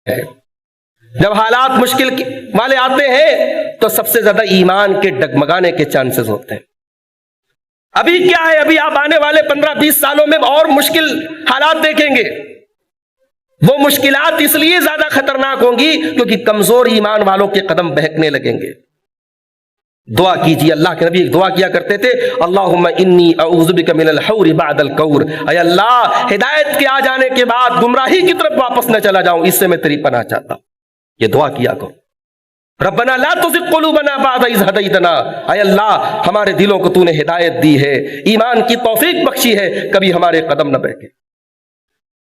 ہے۔ جب حالات مشکل والے آتے ہیں تو سب سے زیادہ ایمان کے ڈگمگانے کے چانسز ہوتے ہیں۔ ابھی کیا ہے، ابھی آپ آنے والے 15-20 سالوں میں اور مشکل حالات دیکھیں گے۔ وہ مشکلات اس لیے زیادہ خطرناک ہوں گی کیونکہ کمزور ایمان والوں کے قدم بہکنے لگیں گے۔ دعا کیجیے، اللہ کے نبی دعا کیا کرتے تھے، اللہم انی اعوذ بک من الحور بعد الکور، اے اللہ ہدایت کے آ جانے کے بعد گمراہی کی طرف واپس نہ چلا جاؤں، اس سے میں تیری پناہ چاہتا ہوں۔ یہ دعا کیا کرو، ربنا لا تزغ قلوبنا بعد اذ ہدیتنا، اے اللہ ہمارے دلوں کو تو نے ہدایت دی ہے، ایمان کی توفیق بخشی ہے، کبھی ہمارے قدم نہ بہکے۔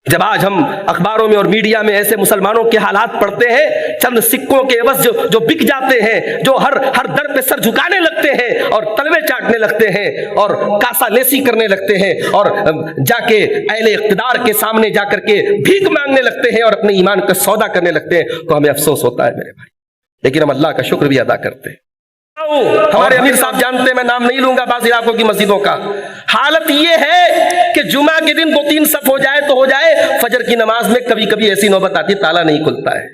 جب آج ہم اخباروں میں اور میڈیا میں ایسے مسلمانوں کے حالات پڑھتے ہیں، چند سکوں کے عوض جو بک جاتے ہیں، جو ہر در پہ سر جھکانے لگتے ہیں اور تلوے چاٹنے لگتے ہیں اور کاسا لیسی کرنے لگتے ہیں اور جا کے اہل اقتدار کے سامنے جا کر کے بھیک مانگنے لگتے ہیں اور اپنے ایمان کا سودا کرنے لگتے ہیں، تو ہمیں افسوس ہوتا ہے میرے بھائی، لیکن ہم اللہ کا شکر بھی ادا کرتے ہیں۔ ہمارے امیر صاحب جانتے ہیں، میں نام نہیں لوں گا بعض علاقوں کی مسجدوں کا، حالت یہ ہے کہ جمعہ کے دن 2-3 صف ہو جائے تو ہو جائے، فجر کی نماز میں کبھی کبھی ایسی نوبت آتی تالا نہیں کھلتا ہے۔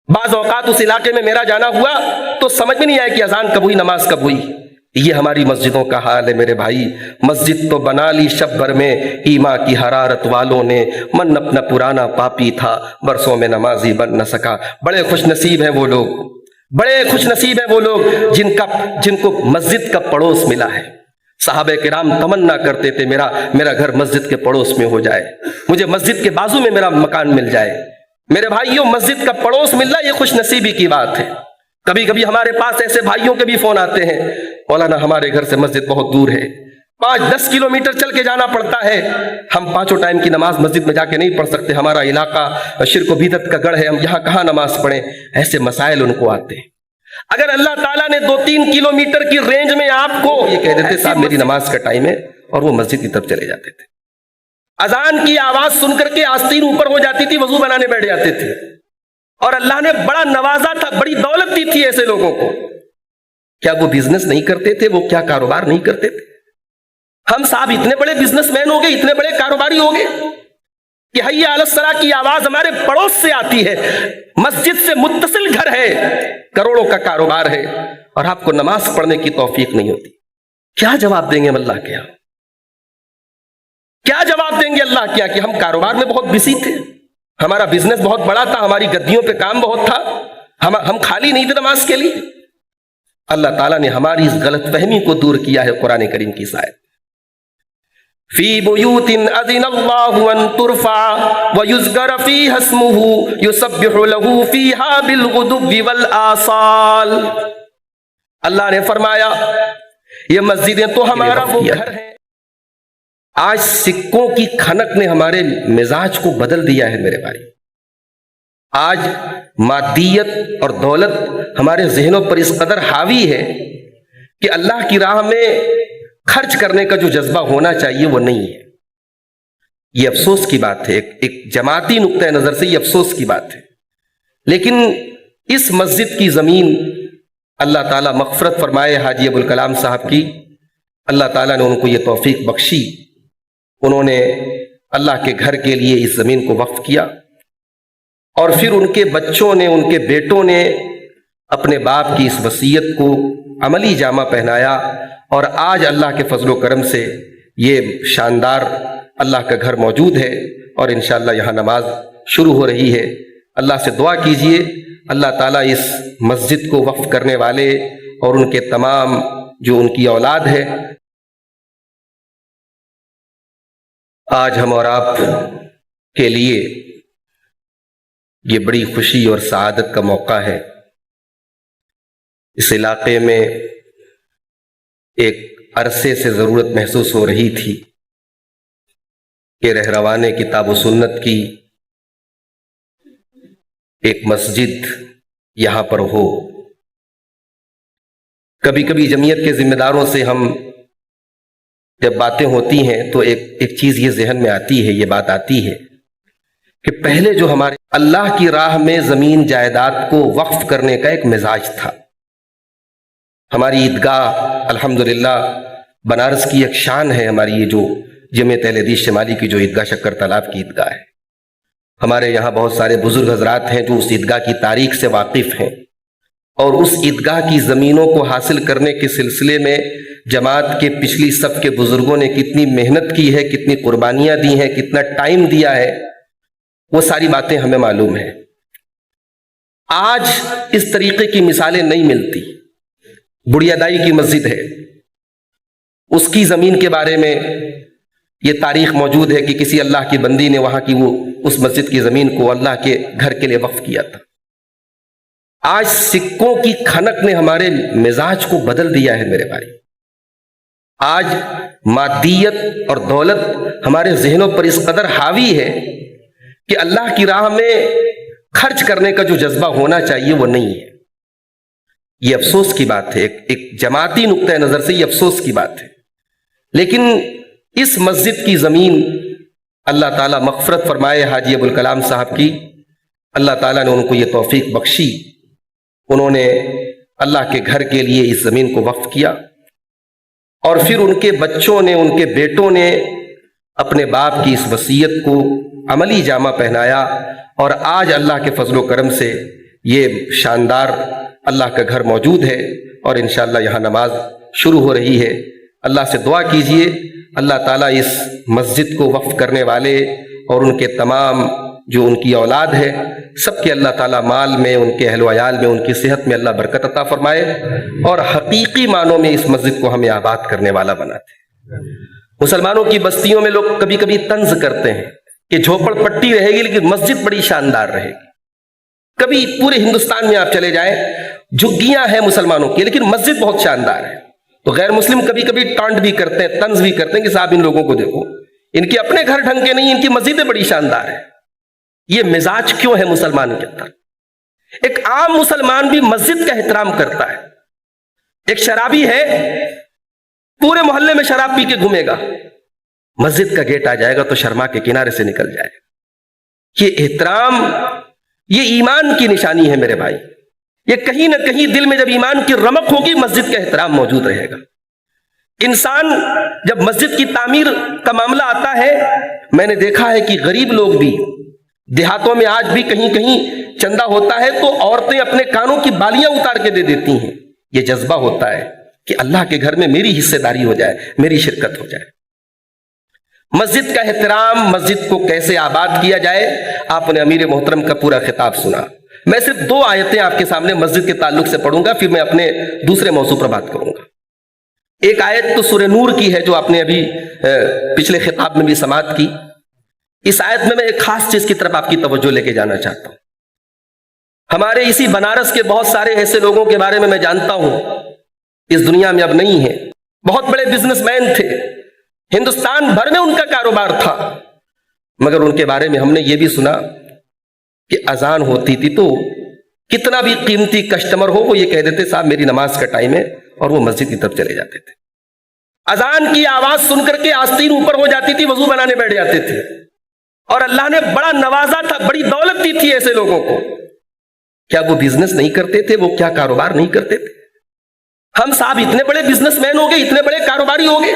بعض اوقات اس علاقے میں میرا جانا ہوا تو سمجھ میں نہیں آیا کہ اذان کب ہوئی، نماز کب ہوئی۔ یہ ہماری مسجدوں کا حال ہے میرے بھائی۔ مسجد تو بنا لی شب بھر میں ایما کی حرارت والوں نے، من اپنا پرانا پاپی تھا برسوں میں نمازی بن نہ سکا۔ بڑے خوش نصیب ہیں وہ لوگ، بڑے خوش نصیب ہیں وہ لوگ جن کو مسجد کا پڑوس ملا ہے۔ صحابہ کرام تمنا کرتے تھے میرا گھر مسجد کے پڑوس میں ہو جائے، مجھے مسجد کے بازو میں میرا مکان مل جائے۔ میرے بھائیوں، مسجد کا پڑوس ملنا یہ خوش نصیبی کی بات ہے۔ کبھی کبھی ہمارے پاس ایسے بھائیوں کے بھی فون آتے ہیں، مولانا ہمارے گھر سے مسجد بہت دور ہے، 5-10 کلومیٹر چل کے جانا پڑتا ہے، ہم 5 ٹائم کی نماز مسجد میں جا کے نہیں پڑھ سکتے، ہمارا علاقہ شرک و بدعت کا گڑھ ہے، ہم یہاں کہاں نماز پڑھیں۔ ایسے مسائل ان کو آتے ہیں۔ اگر اللہ تعالیٰ نے 2-3 کلومیٹر کی رینج میں آپ کو یہ کہہ دیتے صاحب میری نماز کا ٹائم ہے، اور وہ مسجد کی طرف چلے جاتے تھے، اذان کی آواز سن کر کے آستین اوپر ہو جاتی تھی، وضو بنانے بیٹھ جاتے تھے، اور اللہ نے بڑا نوازا تھا، بڑی دولت دی تھی ایسے لوگوں کو۔ کیا وہ بزنس نہیں کرتے تھے؟ وہ کیا کاروبار نہیں کرتے تھے؟ ہم صاحب اتنے بڑے بزنس مین ہو گئے، اتنے بڑے کاروباری ہو گئے کہ حی علی الصلاۃ کی آواز ہمارے پڑوس سے آتی ہے، مسجد سے متصل گھر ہے، کروڑوں کا کاروبار ہے، اور آپ کو نماز پڑھنے کی توفیق نہیں ہوتی۔ کیا جواب دیں گے ہم اللہ کے یہاں؟ کیا جواب دیں گے اللہ کیا کہ ہم کاروبار میں بہت بزی تھے، ہمارا بزنس بہت بڑا تھا، ہماری گدیوں پہ کام بہت تھا، ہم خالی نہیں تھے نماز کے لیے۔ اللہ تعالیٰ نے ہماری اس غلط فہمی کو دور کیا ہے قرآن کریم کی آیت، فی بیوت اذن اللہ ان ترفع ویذکر فیہا اسمہ یسبح لہ فیہا بالغدو والآصال۔ اللہ نے فرمایا یہ مسجدیں تو ہمارا وہ گھر ہے۔ آج سکوں کی کھنک نے ہمارے مزاج کو بدل دیا ہے میرے بھائی۔ آج مادیت اور دولت ہمارے ذہنوں پر اس قدر حاوی ہے کہ اللہ کی راہ میں خرچ کرنے کا جو جذبہ ہونا چاہیے وہ نہیں ہے۔ یہ افسوس کی بات ہے، ایک جماعتی نقطہ نظر سے یہ افسوس کی بات ہے۔ لیکن اس مسجد کی زمین اللہ تعالیٰ مغفرت فرمائے حاجی ابوالکلام صاحب کی، اللہ تعالیٰ نے ان کو یہ توفیق بخشی، انہوں نے اللہ کے گھر کے لیے اس زمین کو وقف کیا، اور پھر ان کے بچوں نے، ان کے بیٹوں نے اپنے باپ کی اس وصیت کو عملی جامہ پہنایا، اور آج اللہ کے فضل و کرم سے یہ شاندار اللہ کا گھر موجود ہے، اور انشاءاللہ یہاں نماز شروع ہو رہی ہے۔ اللہ سے دعا کیجئے اللہ تعالیٰ اس مسجد کو وقف کرنے والے اور ان کے تمام جو ان کی اولاد ہے، آج ہم اور آپ کے لیے یہ بڑی خوشی اور سعادت کا موقع ہے۔ اس علاقے میں ایک عرصے سے ضرورت محسوس ہو رہی تھی کہ رہروان کتاب و سنت کی ایک مسجد یہاں پر ہو۔ کبھی کبھی جمعیت کے ذمہ داروں سے ہم جب باتیں ہوتی ہیں تو ایک چیز یہ ذہن میں آتی ہے، یہ بات آتی ہے کہ پہلے جو ہمارے اللہ کی راہ میں زمین جائیداد کو وقف کرنے کا ایک مزاج تھا۔ ہماری عیدگاہ الحمدللہ بنارس کی ایک شان ہے، ہماری یہ جو جمعیت اہل حدیث شمالی کی جو عیدگاہ شکر تالاب کی عیدگاہ ہے، ہمارے یہاں بہت سارے بزرگ حضرات ہیں جو اس عیدگاہ کی تاریخ سے واقف ہیں، اور اس عیدگاہ کی زمینوں کو حاصل کرنے کے سلسلے میں جماعت کے پچھلی صف کے بزرگوں نے کتنی محنت کی ہے، کتنی قربانیاں دی ہیں، کتنا ٹائم دیا ہے، وہ ساری باتیں ہمیں معلوم ہیں۔ آج اس طریقے کی مثالیں نہیں ملتی۔ بڑیا دائی کی مسجد ہے، اس کی زمین کے بارے میں یہ تاریخ موجود ہے کہ کسی اللہ کی بندی نے وہاں کی اس مسجد کی زمین کو اللہ کے گھر کے لیے وقف کیا تھا۔ آج سکوں کی کھنک نے ہمارے مزاج کو بدل دیا ہے میرے بھائی۔ آج مادیت اور دولت ہمارے ذہنوں پر اس قدر حاوی ہے کہ اللہ کی راہ میں خرچ کرنے کا جو جذبہ ہونا چاہیے وہ نہیں ہے۔ یہ افسوس کی بات ہے، ایک جماعتی نقطہ نظر سے یہ افسوس کی بات ہے۔ لیکن اس مسجد کی زمین اللہ تعالیٰ مغفرت فرمائے حاجی ابوالکلام صاحب کی، اللہ تعالیٰ نے ان کو یہ توفیق بخشی، انہوں نے اللہ کے گھر کے لیے اس زمین کو وقف کیا، اور پھر ان کے بچوں نے، ان کے بیٹوں نے اپنے باپ کی اس وصیت کو عملی جامہ پہنایا، اور آج اللہ کے فضل و کرم سے یہ شاندار اللہ کا گھر موجود ہے، اور انشاءاللہ یہاں نماز شروع ہو رہی ہے۔ اللہ سے دعا کیجئے اللہ تعالیٰ اس مسجد کو وقف کرنے والے اور ان کے تمام جو ان کی اولاد ہے سب کے اللہ تعالیٰ مال میں، ان کے اہل و عیال میں، ان کی صحت میں اللہ برکت عطا فرمائے، اور حقیقی معنوں میں اس مسجد کو ہمیں آباد کرنے والا بناتے۔ مسلمانوں کی بستیوں میں لوگ کبھی کبھی طنز کرتے ہیں کہ جھوپڑ پٹی رہے گی لیکن مسجد بڑی شاندار رہے گی۔ کبھی پورے ہندوستان میں آپ چلے جائیں، جھگیاں ہیں مسلمانوں کی لیکن مسجد بہت شاندار ہے، تو غیر مسلم کبھی کبھی ٹانٹ بھی کرتے ہیں، طنز بھی کرتے ہیں کہ صاحب ان لوگوں کو دیکھو، ان کے اپنے گھر ڈھنگ کے نہیں، ان کی مسجدیں بڑی شاندار ہیں۔ یہ مزاج کیوں ہے مسلمان کے اندر؟ ایک عام مسلمان بھی مسجد کا احترام کرتا ہے۔ ایک شرابی ہے، پورے محلے میں شراب پی کے گھومے گا، مسجد کا گیٹ آ جائے گا تو شرما کے کنارے سے نکل جائے گا۔ یہ احترام، یہ ایمان کی نشانی ہے میرے بھائی۔ یہ کہیں نہ کہیں دل میں جب ایمان کی رمق ہوگی مسجد کا احترام موجود رہے گا۔ انسان جب مسجد کی تعمیر کا معاملہ آتا ہے، میں نے دیکھا ہے کہ غریب لوگ بھی دیہاتوں میں آج بھی کہیں کہیں چندہ ہوتا ہے تو عورتیں اپنے کانوں کی بالیاں اتار کے دے دیتی ہیں۔ یہ جذبہ ہوتا ہے کہ اللہ کے گھر میں میری حصے داری ہو جائے، میری شرکت ہو جائے۔ مسجد کا احترام، مسجد کو کیسے آباد کیا جائے، آپ نے امیر محترم کا پورا خطاب سنا۔ میں صرف 2 آیتیں آپ کے سامنے مسجد کے تعلق سے پڑھوں گا، پھر میں اپنے دوسرے موضوع پر بات کروں گا۔ ایک آیت تو سورہ نور کی ہے جو آپ نے ابھی پچھلے خطاب میں بھی سماعت کی۔ اس آیت میں ایک خاص چیز کی طرف آپ کی توجہ لے کے جانا چاہتا ہوں۔ ہمارے اسی بنارس کے بہت سارے ایسے لوگوں کے بارے میں جانتا ہوں، اس دنیا میں اب نہیں ہیں، بہت بڑے بزنس مین تھے، ہندوستان بھر میں ان کا کاروبار تھا، مگر ان کے بارے میں ہم نے یہ بھی سنا کہ اذان ہوتی تھی تو کتنا بھی قیمتی کسٹمر ہو وہ یہ کہہ دیتے صاحب میری نماز کا ٹائم ہے، اور وہ مسجد کی طرف چلے جاتے تھے۔ اذان کی آواز سن کر کے آستین اوپر ہو جاتی تھی، وضو بنانے بیٹھ جاتے تھے، اور اللہ نے بڑا نوازا تھا، بڑی دولت دی تھی ایسے لوگوں کو۔ کیا وہ بزنس نہیں کرتے تھے؟ وہ کیا کاروبار نہیں کرتے تھے؟ ہم صاحب اتنے بڑے بزنس مین ہو گئے، اتنے بڑے کاروباری ہو گئے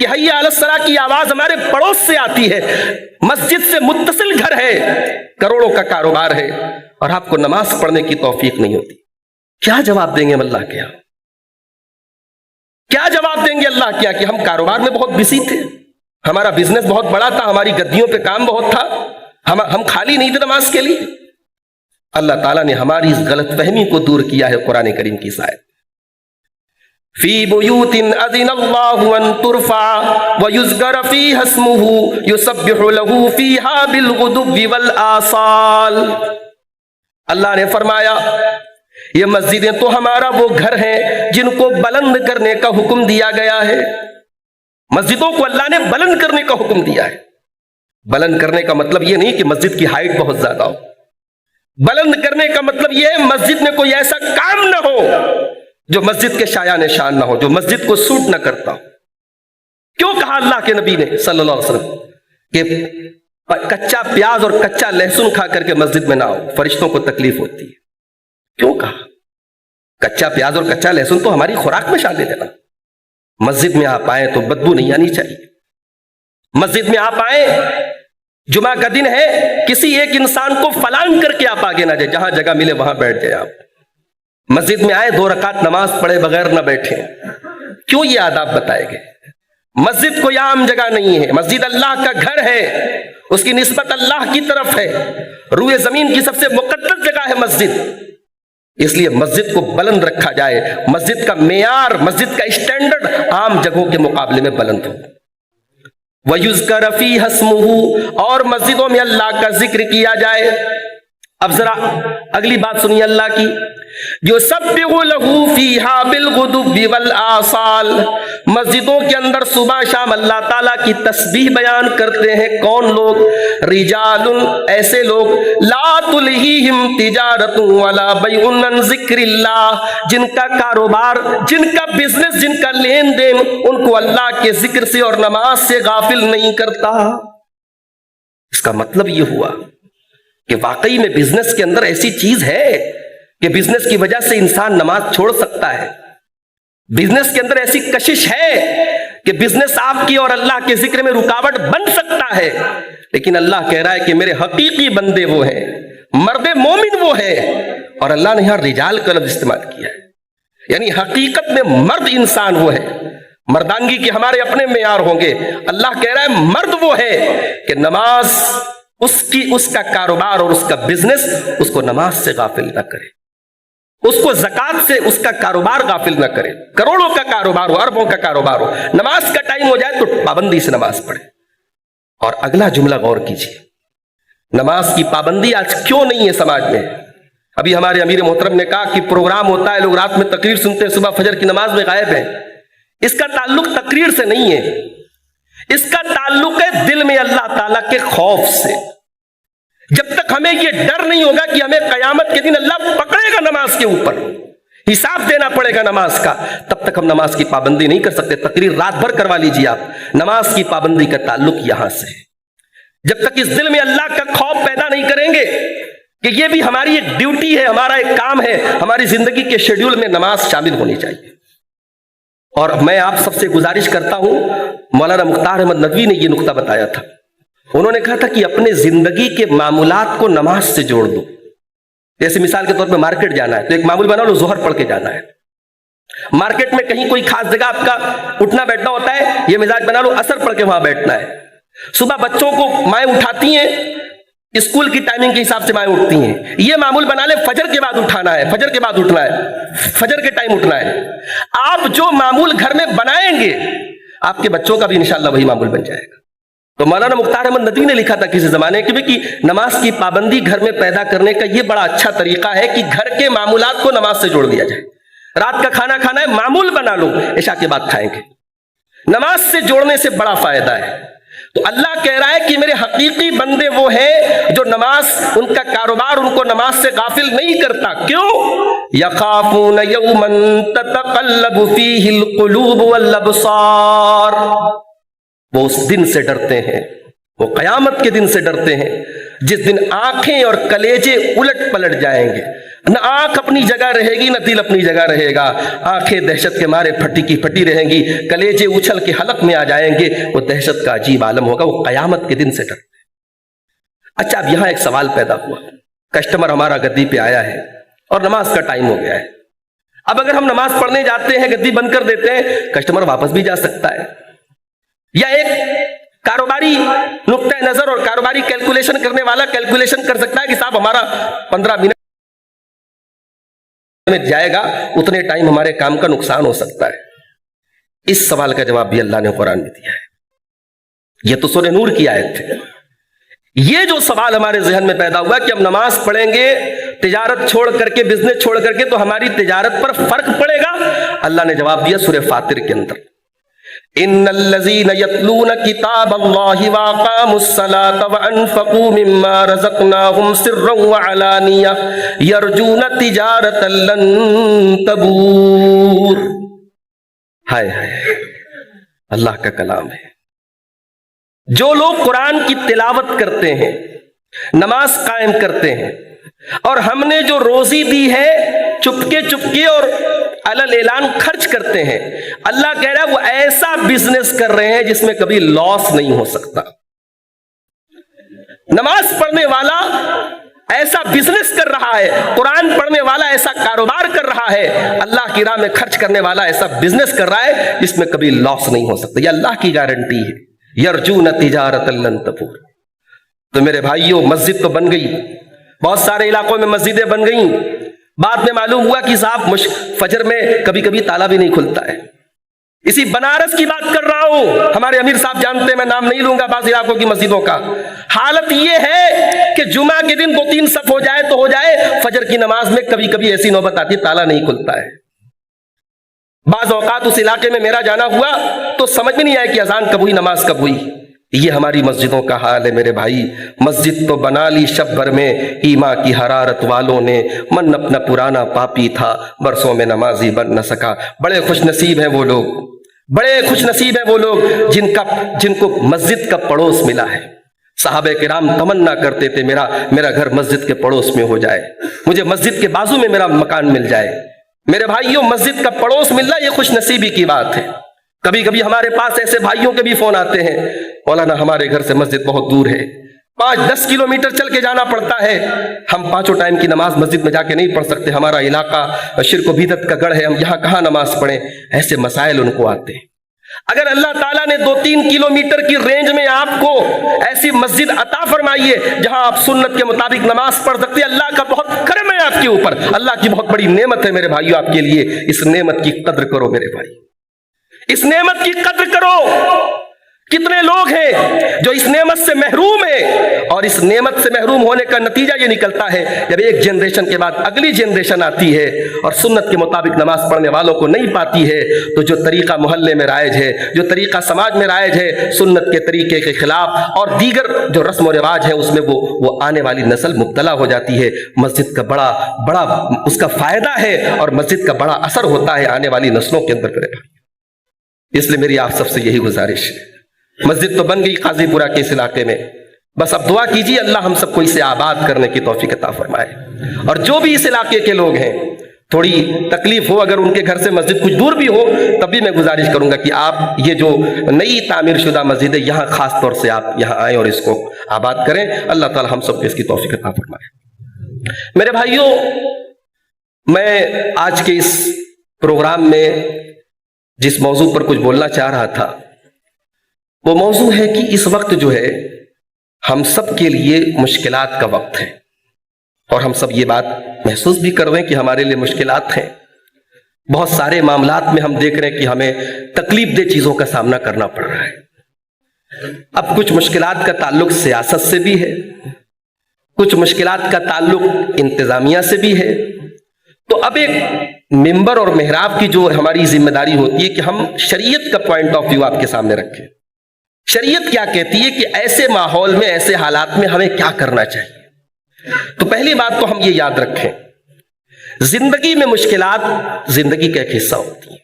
کہ حی علی الصلاۃ کی آواز ہمارے پڑوس سے آتی ہے، مسجد سے متصل گھر ہے، کروڑوں کا کاروبار ہے، اور آپ کو نماز پڑھنے کی توفیق نہیں ہوتی۔ کیا جواب دیں گے ہم اللہ کے یہاں؟ کیا جواب دیں گے اللہ کے یہاں کہ ہم کاروبار میں بہت بزی تھے، ہمارا بزنس بہت بڑا تھا، ہماری گدیوں پہ کام بہت تھا، ہم خالی نہیں تھے نماز کے لیے؟ اللہ تعالیٰ نے ہماری اس غلط فہمی کو دور کیا ہے قرآن کریم کی آیت۔ فی بیوت اذن اللہ ان ترفع ویذکر فیہا اسمہ یسبح لہ فیہا بالغدو والآصال۔ اللہ نے فرمایا یہ مسجدیں تو ہمارا وہ گھر ہیں جن کو بلند کرنے کا حکم دیا گیا ہے۔ مسجدوں کو اللہ نے بلند کرنے کا حکم دیا ہے۔ بلند کرنے کا مطلب یہ نہیں کہ مسجد کی ہائٹ بہت زیادہ ہو، بلند کرنے کا مطلب یہ ہے مسجد میں کوئی ایسا کام نہ ہو جو مسجد کے شایان شان نہ ہو، جو مسجد کو سوٹ نہ کرتا ہو۔ کیوں کہا اللہ کے نبی نے صلی اللہ علیہ وسلم کہ کچا پیاز اور کچا لہسن کھا کر کے مسجد میں نہ آؤ، فرشتوں کو تکلیف ہوتی ہے؟ کیوں کہا؟ کچا پیاز اور کچا لہسن تو ہماری خوراک میں شامل ہے نا۔ مسجد میں آپ آئیں تو بدبو نہیں آنی چاہیے، مسجد میں آپ آئیں جمعہ کا دن ہے، کسی ایک انسان کو فلان کر کے آپ آگے نہ جائیں، جہاں جگہ ملے وہاں بیٹھ جائیں. آپ مسجد میں آئے 2 رکعت نماز پڑھے بغیر نہ بیٹھیں. کیوں یہ آداب بتائے گئے؟ مسجد کوئی عام جگہ نہیں ہے، مسجد اللہ کا گھر ہے، اس کی نسبت اللہ کی طرف ہے. روئے زمین کی سب سے مقدس جگہ ہے مسجد، اس لیے مسجد کو بلند رکھا جائے. مسجد کا معیار، مسجد کا اسٹینڈرڈ عام جگہوں کے مقابلے میں بلند ہو. وَيُذْكَرَ فِيهَا اسْمُهُ، اور مسجدوں میں اللہ کا ذکر کیا جائے. اب ذرا اگلی بات سنیے اللہ کی، يُسَبِّحُ لَهُ فِيهَا بِالْغُدُوِّ وَالْآصَالِ، مسجدوں کے اندر صبح شام اللہ تعالیٰ کی تسبیح بیان کرتے ہیں. کون لوگ؟ رجال، ایسے لوگ، لا تلہیہم تجارت ولا بیع عن ذکر اللہ، جن کا کاروبار، جن کا بزنس، جن کا لین دین ان کو اللہ کے ذکر سے اور نماز سے غافل نہیں کرتا. اس کا مطلب یہ ہوا کہ واقعی میں بزنس کے اندر ایسی چیز ہے کہ بزنس کی وجہ سے انسان نماز چھوڑ سکتا ہے. بزنس کے اندر ایسی کشش ہے کہ بزنس آپ کی اور اللہ کے ذکر میں رکاوٹ بن سکتا ہے. لیکن اللہ کہہ رہا ہے کہ میرے حقیقی بندے وہ ہیں، مرد مومن وہ ہے. اور اللہ نے یہاں رجال کا لفظ استعمال کیا ہے، یعنی حقیقت میں مرد انسان وہ ہے. مردانگی کے ہمارے اپنے معیار ہوں گے. اللہ کہہ رہا ہے مرد وہ ہے کہ نماز اس کا کاروبار اور اس کا بزنس اس کو نماز سے غافل نہ کرے، اس کو زکات سے اس کا کاروبار غافل نہ کرے. کروڑوں کا کاروبار ہو، اربوں کا کاروبار ہو، نماز کا ٹائم ہو جائے تو پابندی سے نماز پڑھے. اور اگلا جملہ غور کیجیے، نماز کی پابندی آج کیوں نہیں ہے سماج میں؟ ابھی ہمارے امیر محترم نے کہا کہ پروگرام ہوتا ہے، لوگ رات میں تقریر سنتے ہیں، صبح فجر کی نماز میں غائب ہیں. اس کا تعلق تقریر سے نہیں ہے، اس کا تعلق ہے دل میں اللہ تعالیٰ کے خوف سے. جب تک ہمیں یہ ڈر نہیں ہوگا کہ ہمیں قیامت کے دن اللہ پکڑے گا نماز کے اوپر، حساب دینا پڑے گا نماز کا، تب تک ہم نماز کی پابندی نہیں کر سکتے. تقریر رات بھر کروا لیجیے آپ، نماز کی پابندی کا تعلق یہاں سے ہے. جب تک اس دل میں اللہ کا خوف پیدا نہیں کریں گے کہ یہ بھی ہماری ایک ڈیوٹی ہے، ہمارا ایک کام ہے، ہماری زندگی کے شیڈیول میں نماز شامل ہونی چاہیے. اور میں آپ سب سے گزارش کرتا ہوں، مولانا مختار احمد ندوی نے یہ نقطہ بتایا تھا. انہوں نے کہا تھا کہ اپنے زندگی کے معمولات کو نماز سے جوڑ دو. جیسے مثال کے طور پہ مارکیٹ جانا ہے تو ایک معمول بنا لو، ظہر پڑھ کے جانا ہے. مارکیٹ میں کہیں کوئی خاص جگہ آپ کا اٹھنا بیٹھنا ہوتا ہے، یہ مزاج بنا لو عصر پڑھ کے وہاں بیٹھنا ہے. صبح بچوں کو مائیں اٹھاتی ہیں، اسکول کی ٹائمنگ کے حساب سے مائیں اٹھتی ہیں، یہ معمول بنا لے فجر کے بعد اٹھانا ہے، فجر کے بعد اٹھنا ہے، فجر کے ٹائم اٹھنا ہے. آپ جو معمول گھر میں بنائیں گے آپ کے بچوں کا بھی انشاءاللہ وہی معمول بن جائے گا. تو مولانا مختار احمد ندوی نے لکھا تھا کسی زمانے کے بھی کہ نماز کی پابندی گھر میں پیدا کرنے کا یہ بڑا اچھا طریقہ ہے کہ گھر کے معمولات کو نماز سے جوڑ دیا جائے. رات کا کھانا کھانا ہے، معمول بنا لو، عشاء کے بعد کھائیں گے. نماز سے جوڑنے سے بڑا فائدہ ہے. تو اللہ کہہ رہا ہے کہ میرے حقیقی بندے وہ ہیں جو نماز، ان کا کاروبار ان کو نماز سے غافل نہیں کرتا. کیوں؟ یخافون یوما تتقلب فیہ القلوب والابصار، وہ اس دن سے ڈرتے ہیں، وہ قیامت کے دن سے ڈرتے ہیں جس دن آنکھیں اور کلیجے الٹ پلٹ جائیں گے. نہ آنکھ اپنی جگہ رہے گی، نہ دل اپنی جگہ رہے گا. آنکھیں دہشت کے مارے پھٹی کی پھٹی رہیں گی، کلیجے اچھل کے حلق میں آ جائیں گے. وہ دہشت کا عجیب عالم ہوگا، وہ قیامت کے دن سے ڈرتے ہیں. اچھا، اب یہاں ایک سوال پیدا ہوا. کسٹمر ہمارا گدی پہ آیا ہے اور نماز کا ٹائم ہو گیا ہے. اب اگر ہم نماز پڑھنے جاتے ہیں، گدی بند کر دیتے ہیں، کسٹمر واپس بھی جا سکتا ہے. یا ایک کاروباری نقطہ نظر اور کاروباری کیلکولیشن کرنے والا کیلکولیشن کر سکتا ہے کہ صاحب ہمارا 15 منٹ میں جائے گا، اتنے ٹائم ہمارے کام کا نقصان ہو سکتا ہے. اس سوال کا جواب بھی اللہ نے قرآن میں دیا ہے. یہ تو سورہ نور کی آیت ہے. یہ جو سوال ہمارے ذہن میں پیدا ہوا کہ ہم نماز پڑھیں گے تجارت چھوڑ کر کے، بزنس چھوڑ کر کے، تو ہماری تجارت پر فرق پڑے گا. اللہ نے جواب دیا سورہ فاطر کے اندر، ان الذين يتلون كتاب الله واقاموا الصلاة وانفقوا مما رزقناهم سرا وعلانية يرجون تجارة لن تبور. ہائے ہائے، اللہ کا کلام ہے. جو لوگ قرآن کی تلاوت کرتے ہیں، نماز قائم کرتے ہیں، اور ہم نے جو روزی دی ہے چپکے چپکے اور علل اعلان خرچ کرتے ہیں، اللہ کہہ رہا ہے وہ ایسا بزنس کر رہے ہیں جس میں کبھی لاس نہیں ہو سکتا. نماز پڑھنے والا ایسا بزنس کر رہا ہے، قرآن پڑھنے والا ایسا کاروبار کر رہا ہے، اللہ کی راہ میں خرچ کرنے والا ایسا بزنس کر رہا ہے جس میں کبھی لاس نہیں ہو سکتا. یہ اللہ کی گارنٹی ہے. یرجون تجارت لن تبور. تو میرے بھائیوں، مسجد تو بن گئی، بہت سارے علاقوں میں مسجدیں بن گئیں. بعد میں معلوم ہوا کہ صاحب فجر میں کبھی کبھی تالا بھی نہیں کھلتا ہے. اسی بنارس کی بات کر رہا ہوں، ہمارے امیر صاحب جانتے ہیں، میں نام نہیں لوں گا بعض علاقوں کی مسجدوں کا. حالت یہ ہے کہ جمعہ کے دن 2-3 صف ہو جائے تو ہو جائے، فجر کی نماز میں کبھی کبھی ایسی نوبت آتی ہے تالا نہیں کھلتا ہے. بعض اوقات اس علاقے میں میرا جانا ہوا تو سمجھ میں نہیں آیا کہ اذان کب ہوئی، نماز کب ہوئی. یہ ہماری مسجدوں کا حال ہے میرے بھائی. مسجد تو بنا لی شب بھر میں ایما کی حرارت والوں نے، من اپنا پرانا پاپی تھا، برسوں میں نمازی بن نہ سکا. بڑے خوش نصیب ہیں وہ لوگ، بڑے خوش نصیب ہیں وہ لوگ جن کو مسجد کا پڑوس ملا ہے. صحابہ کرام تمنا کرتے تھے میرا گھر مسجد کے پڑوس میں ہو جائے، مجھے مسجد کے بازو میں میرا مکان مل جائے. میرے بھائیوں، مسجد کا پڑوس ملنا یہ خوش نصیبی کی بات ہے. کبھی کبھی ہمارے پاس ایسے بھائیوں کے بھی فون آتے ہیں، مولانا ہمارے گھر سے مسجد بہت دور ہے، 5-10 کلومیٹر چل کے جانا پڑتا ہے، ہم 5 ٹائم کی نماز مسجد میں جا کے نہیں پڑھ سکتے، ہمارا علاقہ شرک و بدعت کا گڑھ ہے، ہم یہاں کہاں نماز پڑھیں. ایسے مسائل ان کو آتے ہیں. اگر اللہ تعالیٰ نے 2-3 کلومیٹر کی رینج میں آپ کو ایسی مسجد عطا فرمائی ہے جہاں آپ سنت کے مطابق نماز پڑھ سکتے ہیں، اللہ کا بہت کرم ہے آپ کے اوپر، اللہ کی بہت بڑی نعمت ہے میرے بھائیوں آپ کے لیے. اس نعمت کی قدر کرو میرے بھائی، اس نعمت کی قدر کرو. کتنے لوگ ہیں جو اس نعمت سے محروم ہیں، اور اس نعمت سے محروم ہونے کا نتیجہ یہ نکلتا ہے جب ایک جنریشن کے بعد اگلی جنریشن آتی ہے اور سنت کے مطابق نماز پڑھنے والوں کو نہیں پاتی ہے، تو جو طریقہ محلے میں رائج ہے، جو طریقہ سماج میں رائج ہے، سنت کے طریقے کے خلاف اور دیگر جو رسم و رواج ہے، اس میں وہ آنے والی نسل مبتلا ہو جاتی ہے. مسجد کا بڑا اس کا فائدہ ہے اور مسجد کا بڑا اثر ہوتا ہے آنے والی نسلوں کے اندر. اس لیے میری آپ سب سے یہی گزارش ہے، مسجد تو بن گئی قاضی پورہ کے اس علاقے میں، بس اب دعا کیجیے اللہ ہم سب کو اسے آباد کرنے کی توفیق عطا فرمائے. اور جو بھی اس علاقے کے لوگ ہیں، تھوڑی تکلیف ہو، اگر ان کے گھر سے مسجد کچھ دور بھی ہو، تب بھی میں گزارش کروں گا کہ آپ یہ جو نئی تعمیر شدہ مسجد ہے یہاں خاص طور سے آپ یہاں آئیں اور اس کو آباد کریں. اللہ تعالی ہم سب کو اس کی توفیق عطا فرمائے. میرے بھائیوں، میں آج کے اس پروگرام میں جس موضوع پر کچھ بولنا چاہ رہا تھا وہ موضوع ہے کہ اس وقت جو ہے ہم سب کے لیے مشکلات کا وقت ہے، اور ہم سب یہ بات محسوس بھی کر رہے ہیں کہ ہمارے لیے مشکلات ہیں. بہت سارے معاملات میں ہم دیکھ رہے ہیں کہ ہمیں تکلیف دہ چیزوں کا سامنا کرنا پڑ رہا ہے. اب کچھ مشکلات کا تعلق سیاست سے بھی ہے، کچھ مشکلات کا تعلق انتظامیہ سے بھی ہے. تو اب ایک ممبر اور محراب کی جو ہماری ذمہ داری ہوتی ہے کہ ہم شریعت کا پوائنٹ آف ویو آپ کے سامنے رکھیں. شریعت کیا کہتی ہے کہ ایسے ماحول میں، ایسے حالات میں ہمیں کیا کرنا چاہیے. تو پہلی بات تو ہم یہ یاد رکھیں، زندگی میں مشکلات زندگی کا ایک حصہ ہوتی ہیں.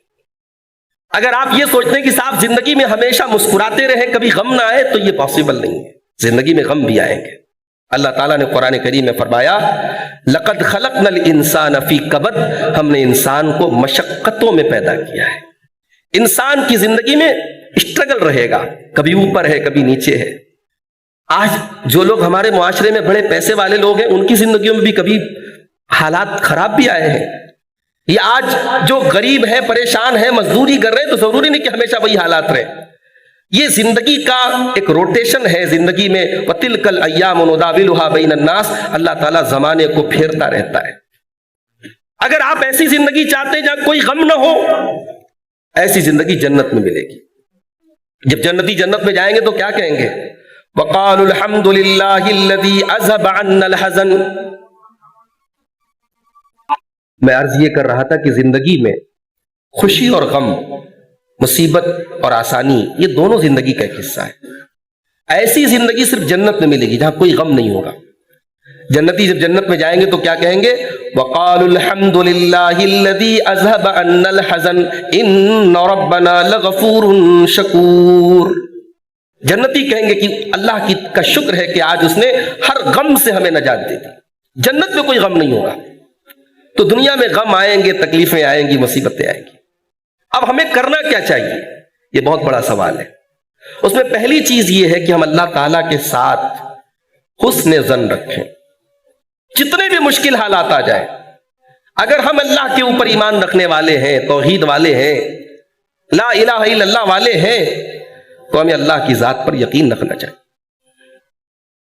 اگر آپ یہ سوچتے ہیں کہ صاحب زندگی میں ہمیشہ مسکراتے رہیں، کبھی غم نہ آئے، تو یہ پاسبل نہیں ہے. زندگی میں غم بھی آئیں گے. اللہ تعالیٰ نے قرآن کریم میں فرمایا لَقَدْ خَلَقْنَا الْإِنسَانَ فِي كَبَدٍ، ہم نے انسان کو مشقتوں میں پیدا کیا ہے. انسان کی زندگی میں اسٹرگل رہے گا، کبھی اوپر ہے کبھی نیچے ہے. آج جو لوگ ہمارے معاشرے میں بڑے پیسے والے لوگ ہیں، ان کی زندگیوں میں بھی کبھی حالات خراب بھی آئے ہیں. یہ آج جو غریب ہے، پریشان ہے، مزدوری کر رہے ہیں، تو ضروری نہیں کہ ہمیشہ وہی حالات رہے. یہ زندگی کا ایک روٹیشن ہے زندگی میں. وَتِلْكَ الْأَيَّامُ نُدَاوِلُهَا بَيْنَ النَّاسِ، اللہ تعالیٰ زمانے کو پھیرتا رہتا ہے. اگر آپ ایسی زندگی چاہتے ہیں جہاں کوئی غم نہ ہو، ایسی زندگی جنت میں ملے گی. جب جنتی جنت میں جائیں گے تو کیا کہیں گے؟ وَقَالُوا الْحَمْدُ لِلَّهِ الَّذِي أَذْهَبَ عَنَّا الْحَزَنَ. میں عرض یہ کر رہا تھا کہ زندگی میں خوشی اور غم، مصیبت اور آسانی، یہ دونوں زندگی کا ایک حصہ ہے. ایسی زندگی صرف جنت میں ملے گی جہاں کوئی غم نہیں ہوگا. جنتی جب جنت میں جائیں گے تو کیا کہیں گے؟ وَقَالُوا الْحَمْدُ لِلَّهِ الَّذِي أَذْهَبَ عَنَّا الْحَزَنَ إِنَّ رَبَّنَا لَغَفُورٌ شَكُورٌ. جنتی کہیں گے کہ اللہ کا شکر ہے کہ آج اس نے ہر غم سے ہمیں نجات دے دی. جنت میں کوئی غم نہیں ہوگا. تو دنیا میں غم آئیں گے، تکلیفیں آئیں گی، مصیبتیں آئیں گی. اب ہمیں کرنا کیا چاہیے؟ یہ بہت بڑا سوال ہے. اس میں پہلی چیز یہ ہے کہ ہم اللہ تعالیٰ کے ساتھ حسن ظن رکھیں. جتنے بھی مشکل حالات آ جائیں، اگر ہم اللہ کے اوپر ایمان رکھنے والے ہیں، توحید والے ہیں، لا الہ الا اللہ والے ہیں، تو ہمیں اللہ کی ذات پر یقین رکھنا چاہیے.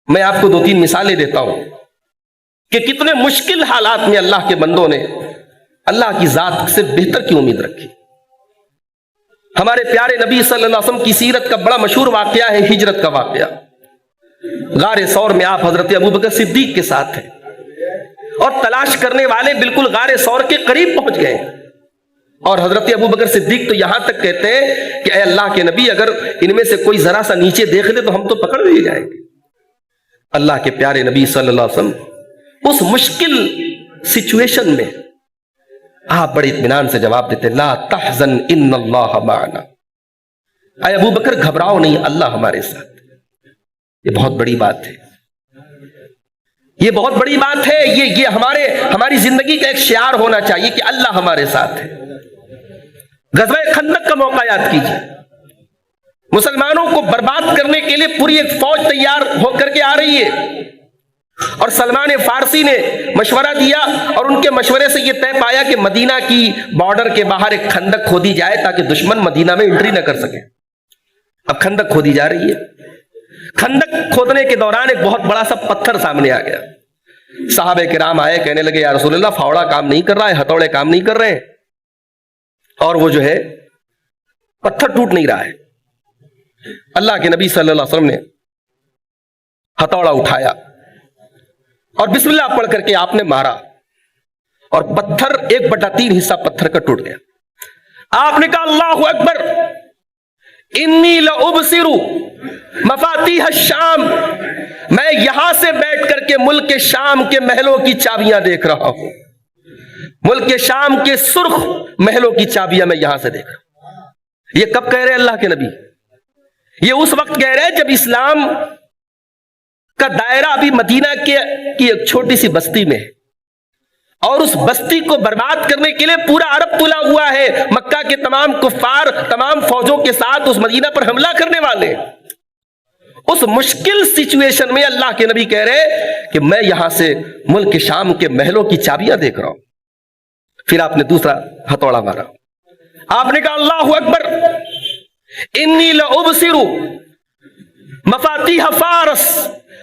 میں آپ کو 2-3 مثالیں دیتا ہوں کہ کتنے مشکل حالات میں اللہ کے بندوں نے اللہ کی ذات سے بہتر کی امید رکھی. ہمارے پیارے نبی صلی اللہ علیہ وسلم کی سیرت کا بڑا مشہور واقعہ ہے ہجرت کا واقعہ. غار ثور میں آپ حضرت ابوبکر صدیق کے ساتھ ہیں، اور تلاش کرنے والے بالکل غار ثور کے قریب پہنچ گئے، اور حضرت ابوبکر صدیق تو یہاں تک کہتے ہیں کہ اے اللہ کے نبی، اگر ان میں سے کوئی ذرا سا نیچے دیکھ لے تو ہم تو پکڑ لیے جائیں گے. اللہ کے پیارے نبی صلی اللہ علیہ وسلم اس مشکل سچویشن میں آپ بڑے اطمینان سے جواب دیتے، لا تحزن ان اللہ معنا. اے ابوبکر گھبراؤ نہیں، اللہ ہمارے ساتھ. یہ بہت بڑی بات ہے، یہ بہت بڑی بات ہے. یہ ہماری زندگی کا ایک شعار ہونا چاہیے کہ اللہ ہمارے ساتھ ہے. غزوہ خندق کا موقع یاد کیجیے. مسلمانوں کو برباد کرنے کے لیے پوری ایک فوج تیار ہو کر کے آ رہی ہے، اور سلمان فارسی نے مشورہ دیا، اور ان کے مشورے سے یہ طے پایا کہ مدینہ کی بارڈر کے باہر ایک خندق کھودی جائے تاکہ دشمن مدینہ میں انٹری نہ کر سکے. اب خندق کھودی جا رہی ہے. خندق کھودنے کے دوران ایک بہت بڑا سا پتھر سامنے آ گیا. صحابہ کرام آئے، کہنے لگے یا رسول اللہ، فاوڑا کام نہیں کر رہا ہے، ہتھوڑے کام نہیں کر رہے ہیں، اور وہ جو ہے پتھر ٹوٹ نہیں رہا ہے. اللہ کے نبی صلی اللہ علیہ وسلم نے ہتھوڑا اٹھایا اور بسم اللہ پڑھ کر کے آپ نے مارا، اور پتھر 1/3 حصہ پتھر کا ٹوٹ گیا. آپ نے کہا اللہ اکبر، انی لأبصر مفاتیح الشام، میں یہاں سے بیٹھ کر کے ملک شام کے محلوں کی چابیاں دیکھ رہا ہوں. ملک شام کے سرخ محلوں کی چابیاں میں یہاں سے دیکھ رہا ہوں. یہ کب کہہ رہے اللہ کے نبی؟ یہ اس وقت کہہ رہے جب اسلام کا دائرہ ابھی مدینہ کی ایک چھوٹی سی بستی میں ہے، اور اس بستی کو برباد کرنے کے لیے پورا عرب تلا ہوا ہے. مکہ کے تمام کفار تمام فوجوں کے ساتھ اس مدینہ پر حملہ کرنے والے. اس مشکل سچویشن میں اللہ کے نبی کہہ رہے کہ میں یہاں سے ملک شام کے محلوں کی چابیاں دیکھ رہا ہوں. پھر آپ نے دوسرا ہتھوڑا مارا. آپ نے کہا اللہ اکبر، انی لأبصر مفاتیح فارس،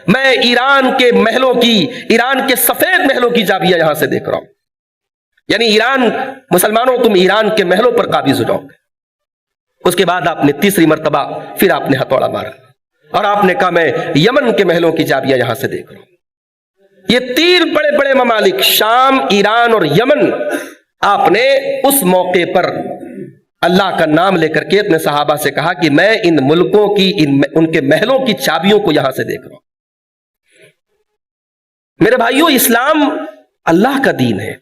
میں ایران کے محلوں کی، ایران کے سفید محلوں کی چابیاں یہاں سے دیکھ رہا ہوں. یعنی ایران، مسلمانوں تم ایران کے محلوں پر قابض ہو جاؤ گے. اس کے بعد آپ نے تیسری مرتبہ پھر آپ نے ہتھوڑا مارا، اور آپ نے کہا میں یمن کے محلوں کی چابیاں یہاں سے دیکھ رہا ہوں. یہ 3 بڑے بڑے ممالک، شام، ایران اور یمن، آپ نے اس موقع پر اللہ کا نام لے کر کے اپنے صحابہ سے کہا کہ میں ان ملکوں کی، ان کے محلوں کی چابیوں کو یہاں سے دیکھ رہا ہوں. میرے بھائیوں، اسلام اللہ کا دین ہے.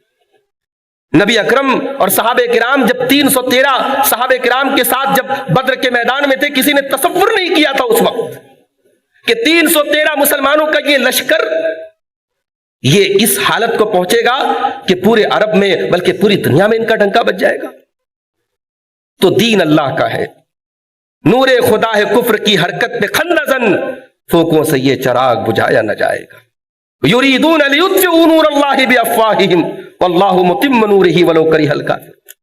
نبی اکرم اور صحابہ کرام جب 313 صحابہ کرام کے ساتھ جب بدر کے میدان میں تھے، کسی نے تصور نہیں کیا تھا اس وقت کہ 313 مسلمانوں کا یہ لشکر یہ اس حالت کو پہنچے گا کہ پورے عرب میں بلکہ پوری دنیا میں ان کا ڈنکا بج جائے گا. تو دین اللہ کا ہے، نور خدا ہے، کفر کی حرکت پہ خندزن، پھونکوں سے یہ چراغ بجھایا نہ جائے گا. یریدون لیطفئوا نور اللہ بافواہہم واللہ متم نورہ ولو کرہ الکافرون.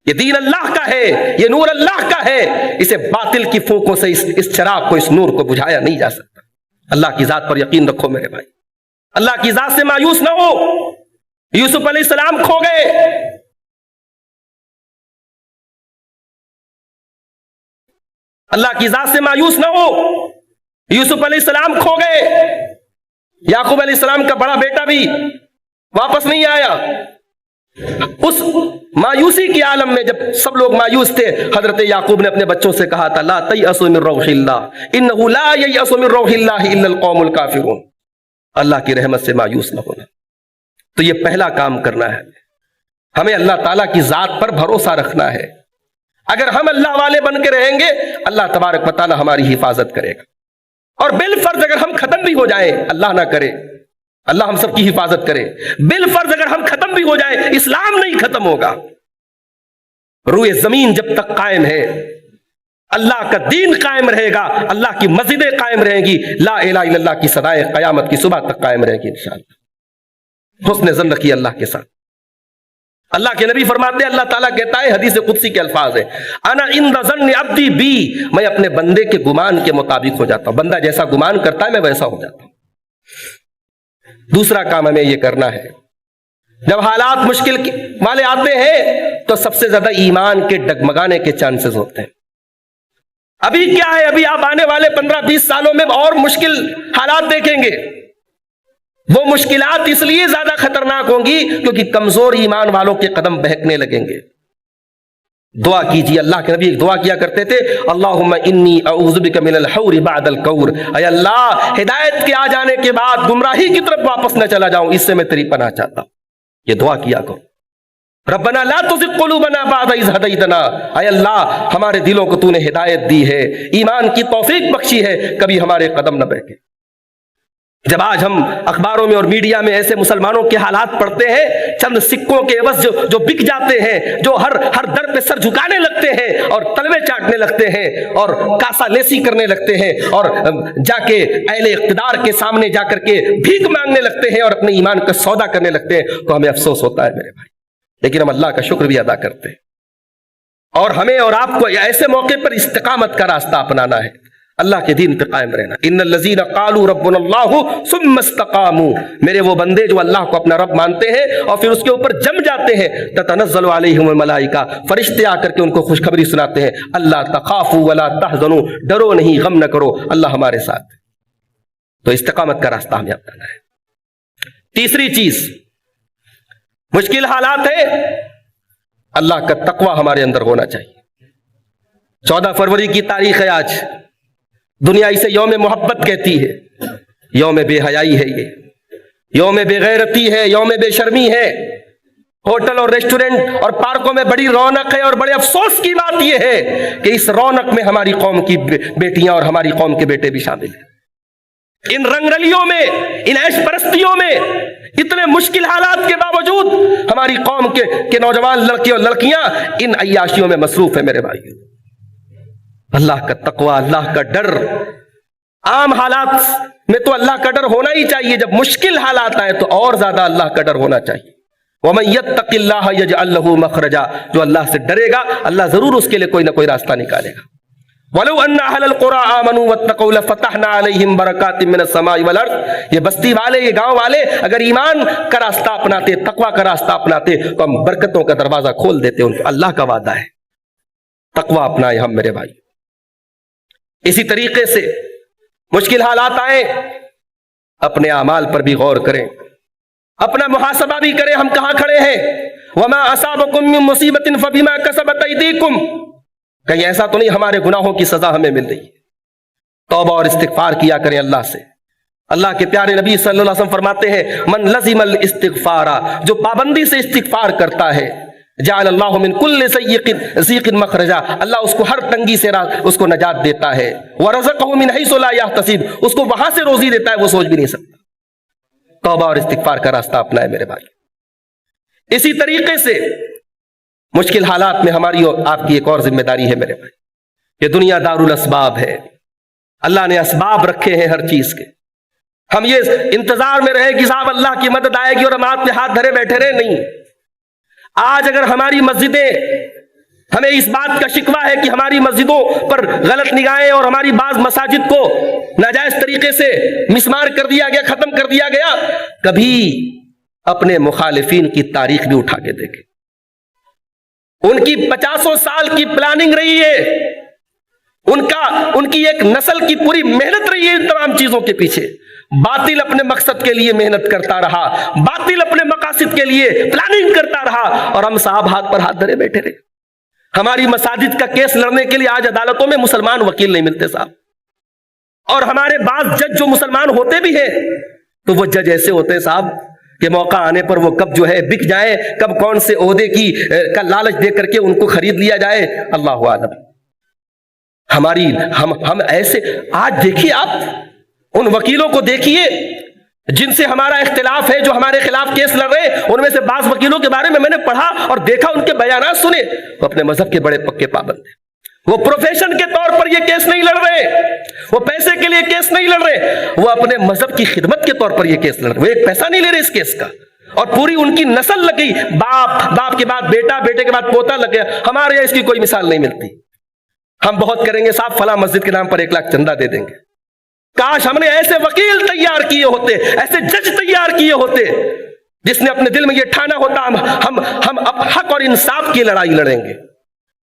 یہ دین اللہ کا ہے، یہ نور اللہ کا ہے، اسے باطل کی پھونکوں سے اس چراغ کو، اس نور کو بجھایا نہیں جا سکتا. اللہ کی ذات پر یقین رکھو میرے بھائی، اللہ کی ذات سے مایوس نہ ہو. یوسف علیہ السلام کھو گئے، اللہ کی ذات سے مایوس نہ ہو. یوسف علیہ السلام کھو گئے، یعقوب علیہ السلام کا بڑا بیٹا بھی واپس نہیں آیا. اس مایوسی کے عالم میں جب سب لوگ مایوس تھے، حضرت یعقوب نے اپنے بچوں سے کہا تھا لا تیأسوا من روح اللہ انہ لا ییأس من روح اللہ الا القوم الکافرون. اللہ کی رحمت سے مایوس نہ ہونا. تو یہ پہلا کام کرنا ہے، ہمیں اللہ تعالیٰ کی ذات پر بھروسہ رکھنا ہے. اگر ہم اللہ والے بن کے رہیں گے، اللہ تبارک و تعالیٰ ہماری حفاظت کرے گا. اور بالفرض اگر ہم ختم بھی ہو جائیں، اللہ نہ کرے، اللہ ہم سب کی حفاظت کرے، بالفرض اگر ہم ختم بھی ہو جائیں، اسلام نہیں ختم ہوگا. روئے زمین جب تک قائم ہے، اللہ کا دین قائم رہے گا، اللہ کی مسجدیں قائم رہیں گی، لا الہ الا اللہ کی صدائیں قیامت کی صبح تک قائم رہیں گی انشاءاللہ۔ حسن ظن رکھیے اللہ کے ساتھ۔ اللہ کے نبی فرماتے ہیں، اللہ تعالیٰ کہتا ہے، حدیث قدسی کے الفاظ ہیں، انا عند ظن عبدی بی، میں اپنے بندے کے گمان کے مطابق ہو جاتا ہوں، بندہ جیسا گمان کرتا ہے میں ویسا ہو جاتا ہوں۔ دوسرا کام ہمیں یہ کرنا ہے، جب حالات مشکل والے آتے ہیں تو سب سے زیادہ ایمان کے ڈگمگانے کے چانسز ہوتے ہیں۔ ابھی کیا ہے، ابھی آپ آنے والے 15-20 سالوں میں اور مشکل حالات دیکھیں گے۔ وہ مشکلات اس لیے زیادہ خطرناک ہوں گی کیونکہ کمزور ایمان والوں کے قدم بہکنے لگیں گے۔ دعا کیجیے، اللہ کے نبی ایک دعا کیا کرتے تھے، اللہم انی اعوذ بک من الحور بعد الکور، اے اللہ ہدایت کے آ جانے کے بعد گمراہی کی طرف واپس نہ چلا جاؤں، اس سے میں تیری پناہ چاہتا ہوں۔ یہ دعا کیا کرو، ربنا لا تزغ قلوبنا بعد اذ ہدیتنا، اے اللہ ہمارے دلوں کو تو نے ہدایت دی ہے، ایمان کی توفیق بخشی ہے، کبھی ہمارے قدم نہ بہکے۔ جب آج ہم اخباروں میں اور میڈیا میں ایسے مسلمانوں کے حالات پڑھتے ہیں، چند سکوں کے عوض جو بک جاتے ہیں، جو ہر در پہ سر جھکانے لگتے ہیں اور تلوے چاٹنے لگتے ہیں اور کاسا لیسی کرنے لگتے ہیں اور جا کے اہل اقتدار کے سامنے جا کر کے بھیک مانگنے لگتے ہیں اور اپنے ایمان کا سودا کرنے لگتے ہیں، تو ہمیں افسوس ہوتا ہے میرے بھائی، لیکن ہم اللہ کا شکر بھی ادا کرتے ہیں۔ اور ہمیں اور آپ کو ایسے موقع پر استقامت کا راستہ اپنانا ہے، اللہ کے دین پہ قائم رہنا۔ ان الذین قالوا ربنا اللہ ثم استقاموا، میرے وہ بندے جو اللہ کو اپنا رب مانتے ہیں اور پھر اس کے اوپر جم جاتے ہیں، تتنزل علیہم الملائکہ، فرشتے آ کر کے ان کو خوشخبری سناتے ہیں، اللہ تخافوا ولا تحزنوا، ڈرو نہیں غم نہ کرو، اللہ ہمارے ساتھ۔ تو استقامت کا راستہ ہمیں اپنانا ہے۔ تیسری چیز، مشکل حالات ہے، اللہ کا تقوی ہمارے اندر ہونا چاہیے۔ 14 فروری کی تاریخ ہے آج، دنیا اسے یوم محبت کہتی ہے، یوم بے حیائی ہے، یہ یوم بے غیرتی ہے، یوم بے شرمی ہے۔ ہوٹل اور ریسٹورنٹ اور پارکوں میں بڑی رونق ہے، اور بڑے افسوس کی بات یہ ہے کہ اس رونق میں ہماری قوم کی بیٹیاں اور ہماری قوم کے بیٹے بھی شامل ہیں۔ ان رنگ رلیوں میں، ان عیش پرستیوں میں، اتنے مشکل حالات کے باوجود ہماری قوم کے نوجوان لڑکے اور لڑکیاں ان عیاشیوں میں مصروف ہیں میرے بھائی۔ اللہ کا تقوی، اللہ کا ڈر، عام حالات میں تو اللہ کا ڈر ہونا ہی چاہیے، جب مشکل حالات آئے تو اور زیادہ اللہ کا ڈر ہونا چاہیے۔ وَمَن يَتَّقِ اللَّهَ يَجْعَل لَّهُ مَخْرَجًا، جو اللہ سے ڈرے گا اللہ ضرور اس کے لیے کوئی نہ کوئی راستہ نکالے گا۔ وَلَوْ أَنَّ أَهْلَ الْقُرَىٰ آمَنُوا وَاتَّقَوْا لَفَتَحْنَا عَلَيْهِمْ بَرَكَاتٍ مِّنَ السَّمَاءِ وَالْأَرْضِ، یہ بستی والے، یہ گاؤں والے اگر ایمان کا راستہ اپناتے، تقوی کا راستہ اپناتے تو ہم برکتوں کا دروازہ کھول دیتے۔ ان کو اللہ کا وعدہ ہے، تقوی اپنائیں ہم میرے بھائی۔ اسی طریقے سے مشکل حالات آئیں، اپنے اعمال پر بھی غور کریں، اپنا محاسبہ بھی کریں، ہم کہاں کھڑے ہیں۔ وما اصابکم من مصیبت فبما کسبت ایدیکم، کہیں ایسا تو نہیں ہمارے گناہوں کی سزا ہمیں مل رہی ہے۔ توبہ اور استغفار کیا کریں اللہ سے۔ اللہ کے پیارے نبی صلی اللہ علیہ وسلم فرماتے ہیں، من لزم الاستغفار، جو پابندی سے استغفار کرتا ہے، جعل اللہ من کل ضیق مخرجا، اللہ اس کو ہر تنگی سے اس کو نجات دیتا ہے۔ ورزقہ من حیث لا یحتسب، اس کو وہاں سے روزی دیتا ہے وہ سوچ بھی نہیں سکتا۔ توبہ اور استغفار کا راستہ اپنائے میرے بھائی۔ اسی طریقے سے مشکل حالات میں ہماری اور آپ کی ایک اور ذمہ داری ہے میرے بھائی، یہ دنیا دار الاسباب ہے، اللہ نے اسباب رکھے ہیں ہر چیز کے۔ ہم یہ انتظار میں رہے کہ صاحب اللہ کی مدد آئے گی اور ہم آپ کے ہاتھ دھرے بیٹھے رہے، نہیں۔ آج اگر ہماری مسجدیں، ہمیں اس بات کا شکوہ ہے کہ ہماری مسجدوں پر غلط نگاہیں اور ہماری بعض مساجد کو ناجائز طریقے سے مسمار کر دیا گیا، ختم کر دیا گیا، کبھی اپنے مخالفین کی تاریخ بھی اٹھا کے دیکھیں۔ ان کی 50 سال کی پلاننگ رہی ہے، ان کی ایک نسل کی پوری محنت رہی ہے ان تمام چیزوں کے پیچھے۔ باطل اپنے مقصد کے لیے محنت کرتا رہا، باطل اپنے مقاصد کے لیے پلاننگ کرتا رہا، اور ہم صاحب ہاتھ پر ہاتھ دھرے بیٹھے رہے۔ ہماری مساجد کا کیس لڑنے کے لیے آج عدالتوں میں مسلمان وکیل نہیں ملتے صاحب، اور ہمارے بعض جج جو مسلمان ہوتے بھی ہیں تو وہ جج ایسے ہوتے ہیں صاحب کہ موقع آنے پر وہ کب جو ہے بک جائے، کب کون سے عہدے کی کا لالچ دے کر کے ان کو خرید لیا جائے، اللہ اعلم۔ ہم ایسے، آج دیکھیے آپ ان وکیلوں کو دیکھیے جن سے ہمارا اختلاف ہے، جو ہمارے خلاف کیس لڑ رہے، ان میں سے بعض وکیلوں کے بارے میں نے پڑھا اور دیکھا، ان کے بیانات سنے، وہ اپنے مذہب کے بڑے پکے پابند ہیں۔ وہ پروفیشن کے طور پر یہ کیس نہیں لڑ رہے, وہ پیسے کے لیے کیس نہیں لڑ رہے, وہ اپنے مذہب کی خدمت کے طور پر یہ کیس لڑ رہے, وہ ایک پیسہ نہیں لے رہے اس کیس کا. اور پوری ان کی نسل لگ گئی, باپ کے بعد بیٹا, بیٹے کے بعد پوتا لگ گیا. ہمارے یہاں اس کی کوئی مثال نہیں ملتی. ہم بہت کریں گے صاحب, فلاں مسجد کے نام پر 1 لاکھ چندہ دے دیں گے. کاش ہم نے ایسے وکیل تیار کیے ہوتے, ایسے جج تیار کیے ہوتے, جس نے اپنے دل میں یہ ٹھانا ہوتا ہم اب حق اور انصاف کی لڑائی لڑیں گے.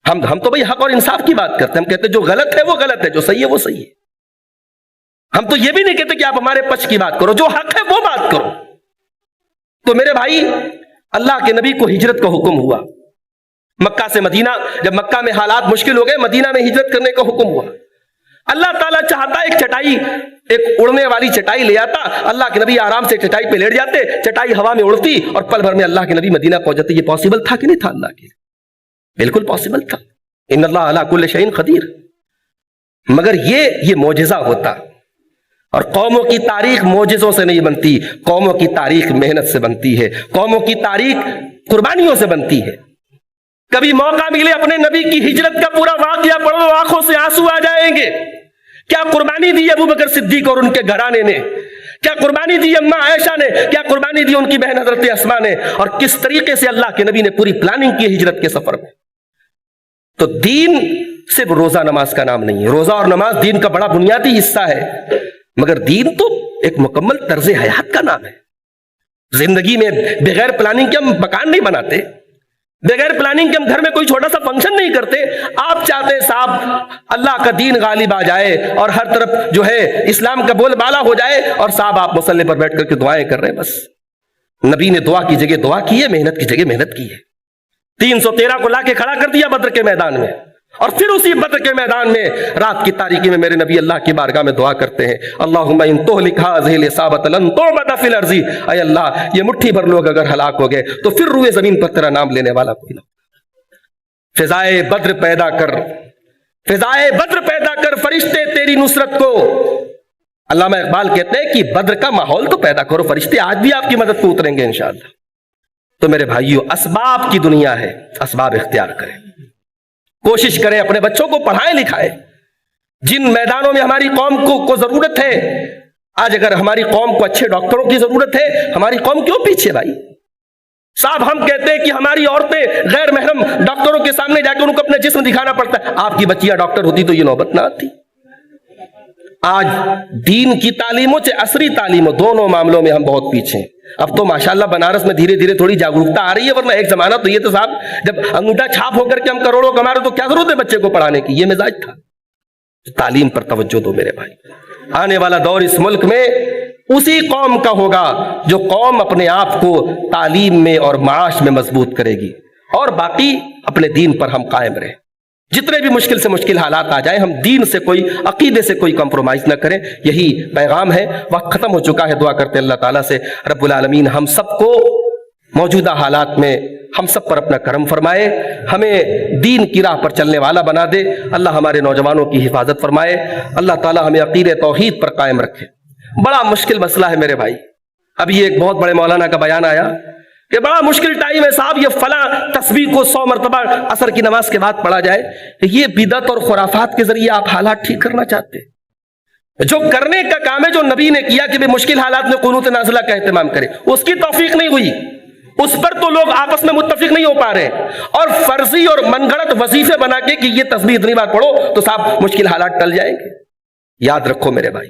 ہم تو بھئی حق اور انصاف کی بات کرتے ہیں. ہم کہتے ہیں جو غلط ہے وہ غلط ہے, جو صحیح ہے وہ صحیح ہے. ہم تو یہ بھی نہیں کہتے کہ آپ ہمارے پچ کی بات کرو, جو حق ہے وہ بات کرو. تو میرے بھائی, اللہ کے نبی کو ہجرت کا حکم ہوا مکہ سے مدینہ. جب مکہ میں حالات مشکل ہو گئے, مدینہ میں ہجرت کرنے کا حکم ہوا. اللہ تعالیٰ چاہتا ایک چٹائی, ایک اڑنے والی چٹائی لے آتا, اللہ کے نبی آرام سے چٹائی پہ لیٹ جاتے, چٹائی ہوا میں اڑتی اور پل بھر میں اللہ کے نبی مدینہ پہنچ جاتے. یہ پاسبل تھا کہ نہیں تھا؟ اللہ کے بالکل پاسبل تھا. ان اللہ علی کل شیء قدیر. مگر یہ معجزہ ہوتا. اور قوموں کی تاریخ معجزوں سے نہیں بنتی, قوموں کی تاریخ محنت سے بنتی ہے, قوموں کی تاریخ قربانیوں سے بنتی ہے. کبھی موقع ملے اپنے نبی کی ہجرت کا پورا واقعہ پڑھو, آنکھوں سے آنسو آ جائیں گے. کیا قربانی دی ابو بکر صدیق اور ان کے گھرانے نے, کیا قربانی دی اماں عائشہ نے, کیا قربانی دی ان کی بہن حضرت اسماء نے, اور کس طریقے سے اللہ کے نبی نے پوری پلاننگ کی ہجرت کے سفر میں. تو دین صرف روزہ نماز کا نام نہیں ہے. روزہ اور نماز دین کا بڑا بنیادی حصہ ہے, مگر دین تو ایک مکمل طرز حیات کا نام ہے. زندگی میں بغیر پلاننگ کے ہم مکان نہیں بناتے, بغیر پلاننگ کے ہم گھر میں کوئی چھوٹا سا فنکشن نہیں کرتے. آپ چاہتے ہیں صاحب اللہ کا دین غالب آ جائے اور ہر طرف جو ہے اسلام کا بول بالا ہو جائے, اور صاحب آپ مصلی پر بیٹھ کر کے دعائیں کر رہے ہیں. بس نبی نے دعا کی جگہ دعا کی ہے, محنت کی جگہ محنت کی ہے. 313 کو لا کے کھڑا کر دیا بدر کے میدان میں, اور پھر اسی بدر کے میدان میں رات کی تاریکی میں میرے نبی اللہ کی بارگاہ میں دعا کرتے ہیں, اللہم ان تہلک ہذہ العصابۃ لن تعبد فی الارض. اے اللہ, یہ مٹھی بھر لوگ اگر ہلاک ہو گئے تو پھر روئے زمین پر تیرا نام لینے والا کوئی نہ. فضائے بدر پیدا کر, فضائے بدر پیدا کر, فرشتے تیری نصرت کو. علامہ اقبال کہتے ہیں کہ بدر کا ماحول تو پیدا کرو, فرشتے آج بھی آپ کی مدد کو اتریں گے انشاءاللہ. تو میرے بھائیو, اسباب کی دنیا ہے, اسباب اختیار کریں, کوشش کریں اپنے بچوں کو پڑھائیں لکھائیں. جن میدانوں میں ہماری قوم کو ضرورت ہے, آج اگر ہماری قوم کو اچھے ڈاکٹروں کی ضرورت ہے, ہماری قوم کیوں پیچھے بھائی صاحب؟ ہم کہتے ہیں کہ ہماری عورتیں غیر محرم ڈاکٹروں کے سامنے جا کے ان کو اپنا جسم دکھانا پڑتا ہے. آپ کی بچیاں ڈاکٹر ہوتی تو یہ نوبت نہ آتی. آج دین کی تعلیموں سے عصری تعلیموں دونوں معاملوں میں ہم بہت پیچھے ہیں. اب تو ماشاءاللہ بنارس میں دھیرے دھیرے تھوڑی جاگرکتا آ رہی ہے, ورنہ ایک زمانہ تو یہ تو صاحب جب انگوٹھا چھاپ ہو کر کے ہم کروڑوں کما رہے تو کیا ضرورت ہے بچے کو پڑھانے کی, یہ مزاج تھا. تعلیم پر توجہ دو میرے بھائی. آنے والا دور اس ملک میں اسی قوم کا ہوگا جو قوم اپنے آپ کو تعلیم میں اور معاش میں مضبوط کرے گی, اور باقی اپنے دین پر ہم قائم رہیں. جتنے بھی مشکل سے مشکل حالات آ جائیں, ہم دین سے کوئی, عقیدے سے کوئی کمپرومائز نہ کریں. یہی پیغام ہے. وقت ختم ہو چکا ہے. دعا کرتے اللہ تعالیٰ سے رب العالمین ہم سب کو موجودہ حالات میں ہم سب پر اپنا کرم فرمائے, ہمیں دین کی راہ پر چلنے والا بنا دے. اللہ ہمارے نوجوانوں کی حفاظت فرمائے. اللہ تعالیٰ ہمیں عقیدہ توحید پر قائم رکھے. بڑا مشکل مسئلہ ہے میرے بھائی. ابھی ایک بہت بڑے مولانا کا بیان آیا کہ بڑا مشکل ٹائم ہے صاحب, یہ فلاں تسبیح کو 100 مرتبہ عصر کی نماز کے بعد پڑھا جائے. یہ بدعت اور خرافات کے ذریعے آپ حالات ٹھیک کرنا چاہتے ہیں. جو کرنے کا کام ہے, جو نبی نے کیا کہ مشکل حالات میں قنوت نازلہ کا اہتمام کرے, اس کی توفیق نہیں ہوئی. اس پر تو لوگ آپس میں متفق نہیں ہو پا رہے, اور فرضی اور من گھڑت وظیفے بنا کے کہ یہ تسبیح اتنی بار پڑھو تو صاحب مشکل حالات ٹل جائیں گے. یاد رکھو میرے بھائی,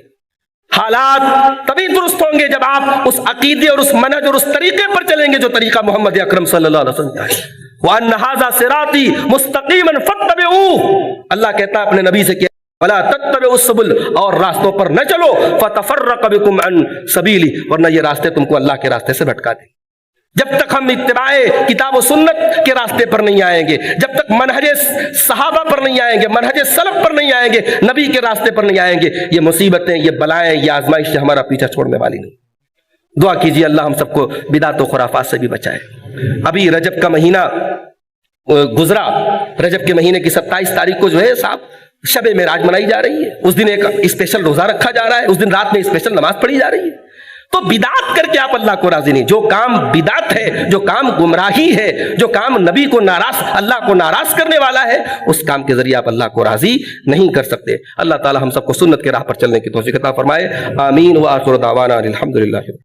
حالات تبھی درست ہوں گے جب آپ اس عقیدے اور اس منہج اور اس طریقے پر چلیں گے جو طریقہ محمد اکرم صلی اللہ علیہ وسلم کا ہے. وَأَنَّ هَذَا صِرَاطِي مُسْتَقِيمًا فَاتَّبِعُوهُ. اللہ کہتا ہے اپنے نبی سے کہ وَلَا تَتَّبِعُوا السُّبُلَ, اور راستوں پر نہ چلو, فَتَفَرَّقَ بِكُمْ عَنْ سَبِيلِهِ, ورنہ یہ راستے تم کو اللہ کے راستے سے بھٹکا دیں. جب تک ہم اتباع کتاب و سنت کے راستے پر نہیں آئیں گے, جب تک منہج صحابہ پر نہیں آئیں گے, منہج سلف پر نہیں آئیں گے, نبی کے راستے پر نہیں آئیں گے, یہ مصیبتیں, یہ بلائیں, یہ آزمائش ہمارا پیچھا چھوڑنے والی نہیں. دعا کیجیے اللہ ہم سب کو بدعت و خرافات سے بھی بچائے. ابھی رجب کا مہینہ گزرا, رجب کے مہینے کی 27 تاریخ کو جو ہے صاحب شب معراج منائی جا رہی ہے. اس دن ایک اسپیشل روزہ رکھا جا رہا ہے, اس دن رات میں اسپیشل نماز پڑھی جا رہی ہے. تو بدعت کر کے آپ اللہ کو راضی نہیں. جو کام بدعت ہے، جو کام گمراہی ہے، جو کام نبی کو ناراض، اللہ کو ناراض کرنے والا ہے، اس کام کے ذریعے آپ اللہ کو راضی نہیں کر سکتے. اللہ تعالی ہم سب کو سنت کے راہ پر چلنے کی توفیق عطا فرمائے. آمین. وآخر دعوانا الحمدللہ.